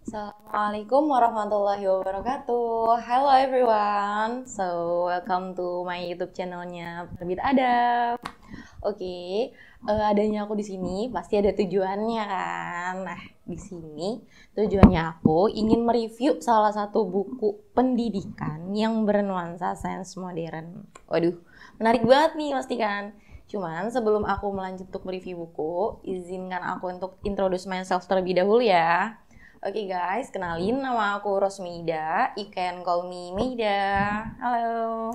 Assalamualaikum warahmatullahi wabarakatuh. Hello everyone. So, welcome to my YouTube channelnya Penerbit Adab. Oke, adanya aku di sini pasti ada tujuannya kan. Nah, di sini tujuannya aku ingin mereview salah satu buku pendidikan yang bernuansa sains modern. Waduh, menarik banget nih pasti kan. Cuman sebelum aku melanjut untuk mereview buku, izinkan aku untuk introduce myself terlebih dahulu ya. Oke guys, kenalin nama aku Rosmida. You can call me Mida. Halo.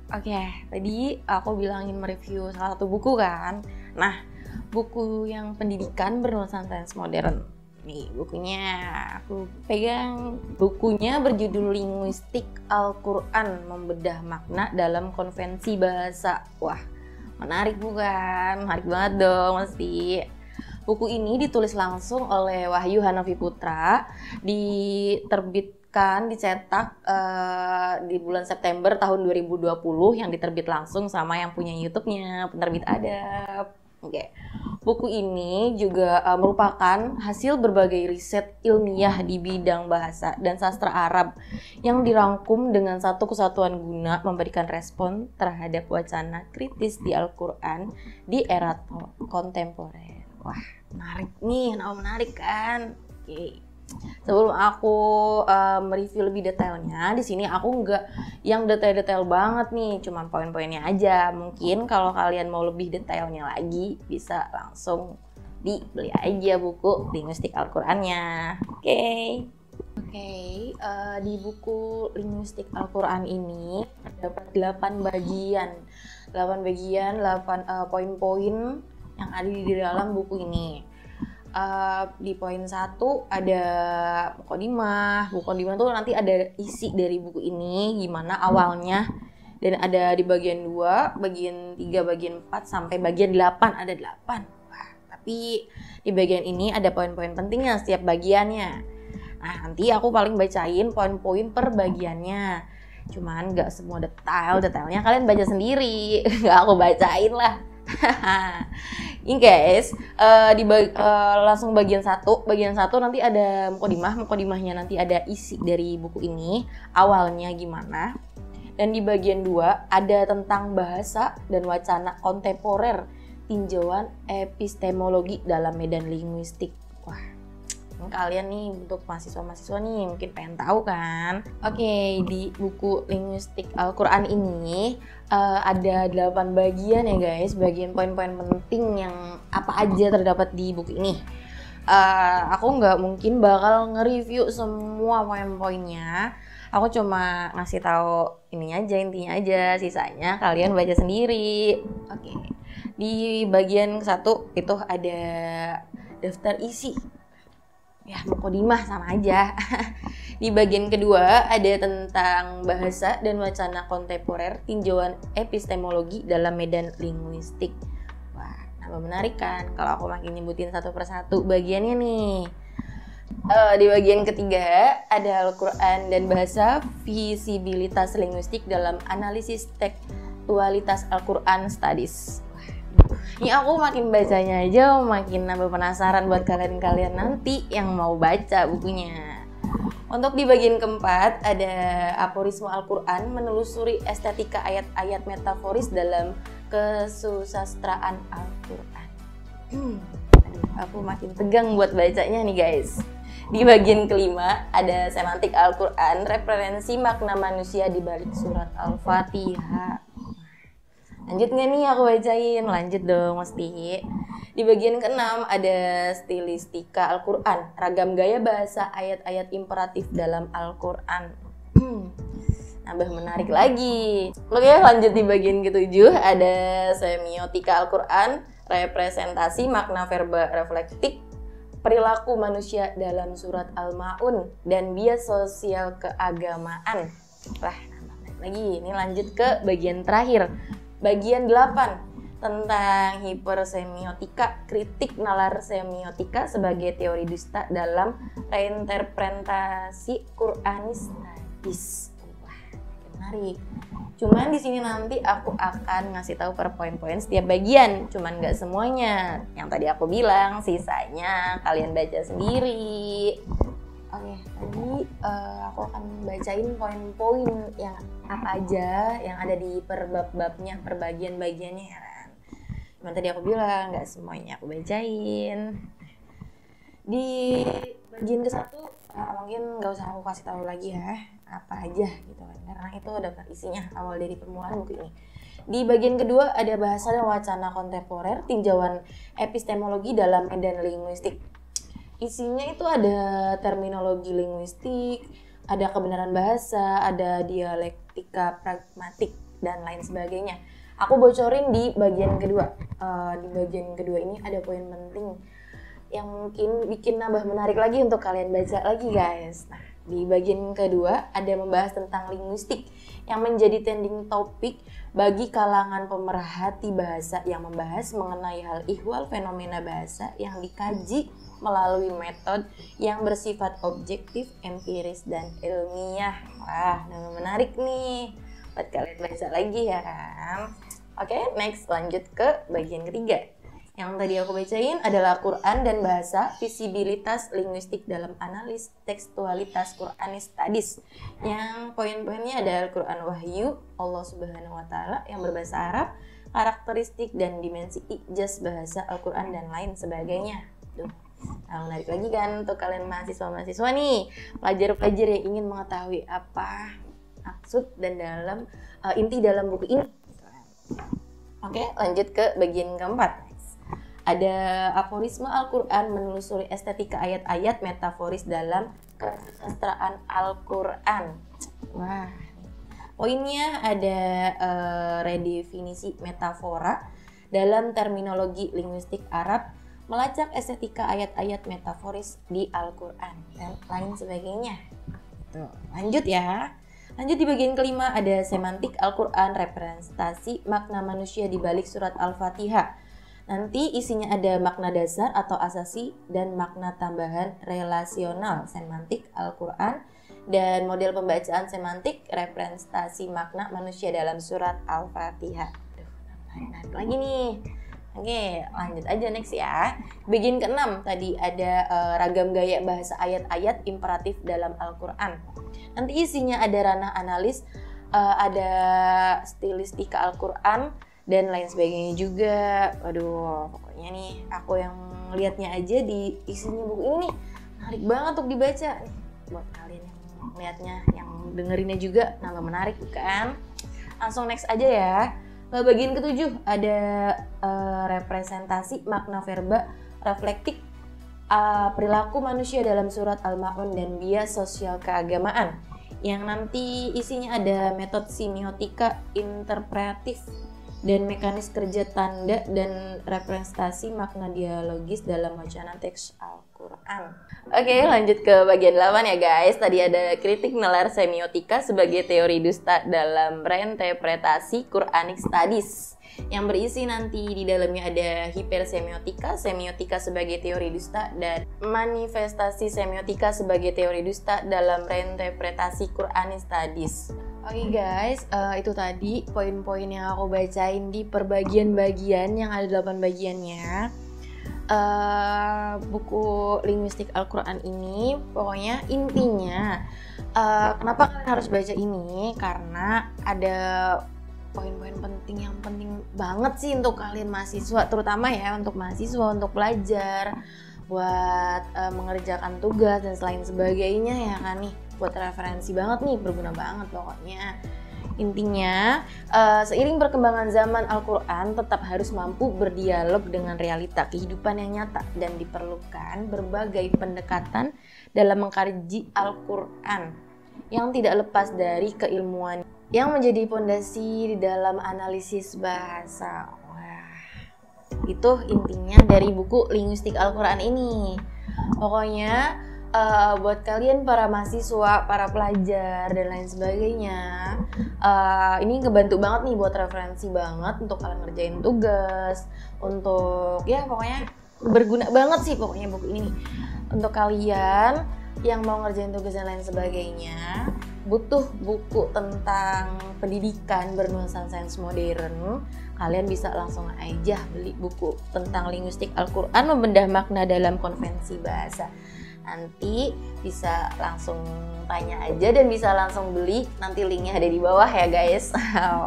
Oke, tadi aku bilangin mereview salah satu buku kan. Nah, buku yang pendidikan bernuansa sains modern. Nih bukunya, aku pegang. Bukunya berjudul Linguistik Al-Quran Membedah Makna dalam Konvensi Bahasa. Wah, menarik bukan? Menarik banget dong pasti. Buku ini ditulis langsung oleh Wahyu Hanafi Putra, dicetak di bulan September tahun 2020 yang diterbit langsung sama yang punya YouTube-nya, Penerbit Adab. Oke. Buku ini juga merupakan hasil berbagai riset ilmiah di bidang bahasa dan sastra Arab yang dirangkum dengan satu kesatuan guna memberikan respon terhadap wacana kritis di Al-Quran di era kontemporer. Wah, menarik nih, menarik kan? Oke. Sebelum aku mereview lebih detailnya, di sini aku nggak yang detail-detail banget nih, cuman poin-poinnya aja. Mungkin kalau kalian mau lebih detailnya lagi, bisa langsung dibeli aja buku Linguistik Al-Qurannya. Oke. Di buku Linguistik Al-Quran ini terdapat 8 bagian, 8 poin-poin yang ada di dalam buku ini. Di poin 1 ada Muqaddimah. Muqaddimah tuh nanti ada isi dari buku ini, gimana awalnya. Dan ada di bagian 2, bagian 3, bagian 4, sampai bagian 8, ada 8. Wah, tapi di bagian ini ada poin-poin pentingnya setiap bagiannya. Nah, nanti aku paling bacain poin-poin per bagiannya. Cuman gak semua detailnya kalian baca sendiri. Gak aku bacain lah. Ini guys, langsung bagian 1 nanti ada Muqaddimahnya nanti ada isi dari buku ini, awalnya gimana. Dan di bagian 2 ada tentang bahasa dan wacana kontemporer, tinjauan epistemologi dalam medan linguistik. Wah, kalian nih untuk mahasiswa-mahasiswa nih mungkin pengen tahu kan. Oke, di buku Linguistik Al-Quran ini ada 8 bagian ya guys, bagian poin-poin penting yang apa aja terdapat di buku ini. Aku nggak mungkin bakal nge-review semua poin-poinnya. Aku cuma ngasih tahu intinya aja, sisanya kalian baca sendiri. Oke. Di bagian 1 itu ada daftar isi. Ya, Muqaddimah sama aja. Di bagian kedua ada tentang bahasa dan wacana kontemporer, tinjauan epistemologi dalam medan linguistik. Wah, nambah menarik kan kalau aku makin nyebutin satu persatu bagiannya nih. Di bagian ketiga ada Al-Quran dan bahasa, visibilitas linguistik dalam analisis tekstualitas Al-Quran Studies. Ini aku makin bacanya aja makin nambah penasaran buat kalian nanti yang mau baca bukunya. Untuk di bagian keempat ada aforisme Al-Quran, menelusuri estetika ayat-ayat metaforis dalam kesusastraan Al-Quran. Aku makin tegang buat bacanya nih guys. Di bagian kelima ada semantik Al-Quran, referensi makna manusia di balik surat Al-Fatihah. Lanjut nggak nih aku bacain? Lanjut dong mesti. Di bagian keenam ada stilistika Al-Quran, ragam gaya bahasa ayat-ayat imperatif dalam Al-Quran. Nambah menarik lagi. Oke, lanjut di bagian ketujuh ada semiotika Al-Quran, representasi makna verba reflektik, perilaku manusia dalam surat Al-Ma'un, dan bias sosial keagamaan. Wah, nambah menarik lagi. Ini lanjut ke bagian terakhir. Bagian 8 tentang hipersemiotika, kritik nalar semiotika sebagai teori dusta dalam reinterpretasi Quranis hadis. Wah, menarik. Cuman di sini nanti aku akan ngasih tahu per poin-poin setiap bagian, cuman nggak semuanya. Yang tadi aku bilang, sisanya kalian baca sendiri. Oke, tadi aku akan bacain poin-poin yang apa aja yang ada di per bab-babnya, per bagian-bagiannya ya kan. Cuman tadi aku bilang nggak semuanya aku bacain. Di bagian ke-1 mungkin nggak usah aku kasih tahu lagi ya apa aja gitu kan, karena itu daftar isinya awal dari permulaan buku ini. Di bagian kedua ada bahasa dan wacana kontemporer, tinjauan epistemologi dalam medan linguistik. Isinya itu ada terminologi linguistik, ada kebenaran bahasa, ada dialektika pragmatik dan lain sebagainya. Aku bocorin di bagian kedua. Di bagian kedua ini ada poin penting yang mungkin bikin nambah menarik lagi untuk kalian baca lagi guys. Nah, di bagian kedua ada membahas tentang linguistik yang menjadi trending topik bagi kalangan pemerhati bahasa, yang membahas mengenai hal ihwal fenomena bahasa yang dikaji melalui metode yang bersifat objektif, empiris, dan ilmiah. Wah, menarik nih buat kalian baca lagi ya kan. Oke, next lanjut ke bagian ketiga. Yang tadi aku bacain adalah Quran dan bahasa, visibilitas linguistik dalam analis tekstualitas Quranis Studies. Yang poin-poinnya adalah Quran Wahyu, Allah Subhanahu wa Ta'ala yang berbahasa Arab, karakteristik dan dimensi ijaz bahasa Al-Quran dan lain sebagainya. Nah, menarik lagi kan untuk kalian mahasiswa-mahasiswa nih, pelajar-pelajar yang ingin mengetahui apa maksud dan inti dalam buku ini. Oke, lanjut ke bagian keempat. Ada aforisme Al-Quran menelusuri estetika ayat-ayat metaforis dalam kesusastraan Al-Quran. Wah, poinnya ada redefinisi metafora dalam terminologi linguistik Arab, melacak estetika ayat-ayat metaforis di Al-Quran dan lain sebagainya. Tuh, lanjut ya. Lanjut di bagian kelima ada semantik Al-Quran, representasi makna manusia di balik surat Al-Fatihah. Nanti isinya ada makna dasar atau asasi dan makna tambahan relasional semantik Al-Quran dan model pembacaan semantik representasi makna manusia dalam surat Al-Fatihah. Nah, lagi nih. Oke, lanjut aja next ya. Bagian ke-6 tadi ada ragam gaya bahasa ayat-ayat imperatif dalam Al-Quran. Nanti isinya ada ranah analis, ada stilistika Al-Quran dan lain sebagainya juga. Waduh, pokoknya nih aku yang lihatnya aja di isinya buku ini nih menarik banget untuk dibaca nih. Buat kalian yang lihatnya, yang dengerinnya juga nambah menarik kan. Langsung next aja ya. Bagian ke-7 ada representasi makna verba reflektik perilaku manusia dalam surat Al-Ma'un dan bias sosial keagamaan. Yang nanti isinya ada metode semiotika interpretatif dan mekanis kerja tanda dan representasi makna dialogis dalam wacana teks Al-Quran. Oke, lanjut ke bagian 8 ya guys. Tadi ada kritik nalar semiotika sebagai teori dusta dalam reinterpretasi Quranic Studies. Yang berisi nanti di dalamnya ada hipersemiotika, semiotika sebagai teori dusta, dan manifestasi semiotika sebagai teori dusta dalam reinterpretasi Quranic Studies. Oke guys, itu tadi poin-poin yang aku bacain di perbagian-bagian yang ada 8 bagiannya. Buku linguistik Al-Quran ini pokoknya intinya kenapa kalian harus baca ini, karena ada poin-poin penting yang penting banget sih untuk kalian mahasiswa, terutama ya untuk mahasiswa, untuk belajar, buat mengerjakan tugas dan lain sebagainya ya kan nih, buat referensi banget nih, berguna banget pokoknya. Intinya, seiring perkembangan zaman Al-Quran tetap harus mampu berdialog dengan realita kehidupan yang nyata dan diperlukan berbagai pendekatan dalam mengkaji Al-Quran yang tidak lepas dari keilmuan yang menjadi fondasi di dalam analisis bahasa. Wah, itu intinya dari buku linguistik Al-Quran ini. Pokoknya buat kalian para mahasiswa, para pelajar dan lain sebagainya, ini ngebantu banget nih buat referensi banget untuk kalian ngerjain tugas, untuk ya pokoknya berguna banget sih pokoknya buku ini nih untuk kalian yang mau ngerjain tugas dan lain sebagainya. butuh buku tentang pendidikan bernuansa sains modern, kalian bisa langsung aja beli buku tentang linguistik Al-Quran membedah makna dalam konvensi bahasa. Nanti bisa langsung tanya aja dan bisa langsung beli, nanti linknya ada di bawah ya guys.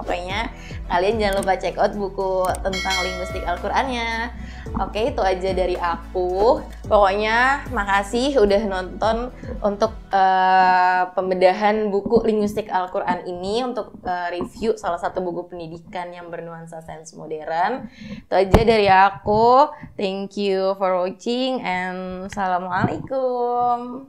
Pokoknya kalian jangan lupa check out buku tentang linguistik Al-Qurannya. Oke, itu aja dari aku. Pokoknya makasih udah nonton untuk pembedahan buku linguistik Al-Quran ini, untuk review salah satu buku pendidikan yang bernuansa sains modern. Itu aja dari aku. Thank you for watching and assalamualaikum.